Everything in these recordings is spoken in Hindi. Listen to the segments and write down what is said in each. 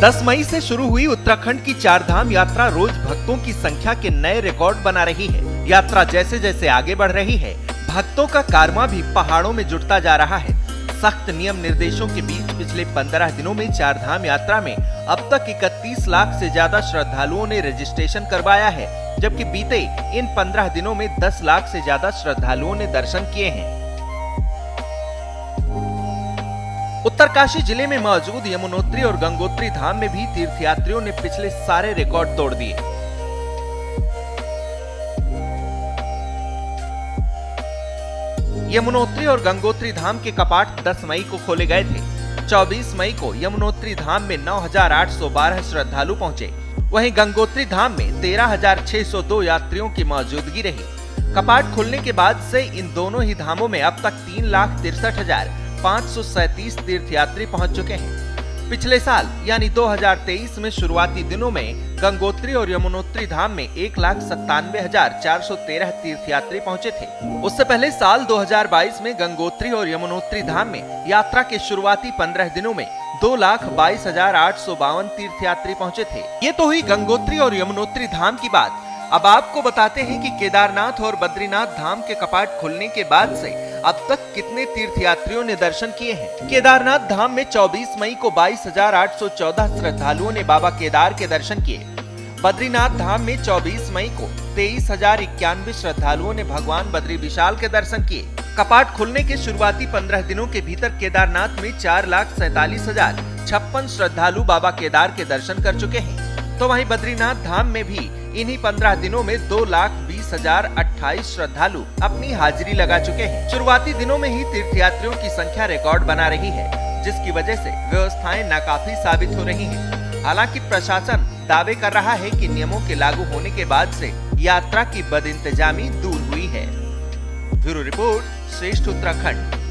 10 मई से शुरू हुई उत्तराखंड की चारधाम यात्रा रोज भक्तों की संख्या के नए रिकॉर्ड बना रही है। यात्रा जैसे जैसे आगे बढ़ रही है, भक्तों का कारवां भी पहाड़ों में जुटता जा रहा है। सख्त नियम निर्देशों के बीच पिछले 15 दिनों में चारधाम यात्रा में अब तक 31 लाख से ज्यादा श्रद्धालुओं ने रजिस्ट्रेशन करवाया है, जबकि बीते इन 15 दिनों में 10 लाख से ज्यादा श्रद्धालुओं ने दर्शन किए हैं। उत्तरकाशी जिले में मौजूद यमुनोत्री और गंगोत्री धाम में भी तीर्थयात्रियों ने पिछले सारे रिकॉर्ड तोड़ दिए। यमुनोत्री और गंगोत्री धाम के कपाट 10 मई को खोले गए थे। 24 मई को यमुनोत्री धाम में 9,812 श्रद्धालु पहुंचे, वहीं गंगोत्री धाम में 13,602 यात्रियों की मौजूदगी रही। कपाट खुलने के बाद से इन दोनों ही धामों में अब तक 3,63,537 तीर्थयात्री पहुंच चुके हैं। पिछले साल यानी 2023 में शुरुआती दिनों में गंगोत्री और यमुनोत्री धाम में 1,97,413 तीर्थयात्री पहुंचे थे। उससे पहले साल 2022 में गंगोत्री और यमुनोत्री धाम में यात्रा के शुरुआती 15 दिनों में 2,22,852 तीर्थयात्री पहुंचे थे। ये तो हुई गंगोत्री और यमुनोत्री धाम की बात। अब आपको बताते हैं कि केदारनाथ और बद्रीनाथ धाम के कपाट खुलने के बाद से अब तक कितने तीर्थयात्रियों ने दर्शन किए हैं। केदारनाथ धाम में 24 मई को 22,814 श्रद्धालुओं ने बाबा केदार के दर्शन किए। बद्रीनाथ धाम में 24 मई को 23,091 श्रद्धालुओं ने भगवान बद्री विशाल के दर्शन किए। कपाट खुलने के शुरुआती 15 दिनों के भीतर केदारनाथ में 4,47,056 श्रद्धालु बाबा केदार के दर्शन कर चुके हैं, तो वहीं बद्रीनाथ धाम में भी इन्हीं 15 दिनों में 2,20,028 श्रद्धालु अपनी हाजिरी लगा चुके हैं। शुरुआती दिनों में ही तीर्थयात्रियों की संख्या रिकॉर्ड बना रही है, जिसकी वजह से व्यवस्थाएं नाकाफी साबित हो रही हैं। हालांकि प्रशासन दावे कर रहा है कि नियमों के लागू होने के बाद से यात्रा की बदइंतजामी दूर हुई है। ब्यूरो रिपोर्ट, श्रेष्ठ उत्तराखंड।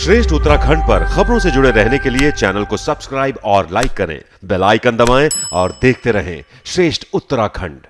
श्रेष्ठ उत्तराखंड पर खबरों से जुड़े रहने के लिए चैनल को सब्सक्राइब और लाइक करें, बेल आइकन दबाएं और देखते रहें श्रेष्ठ उत्तराखंड।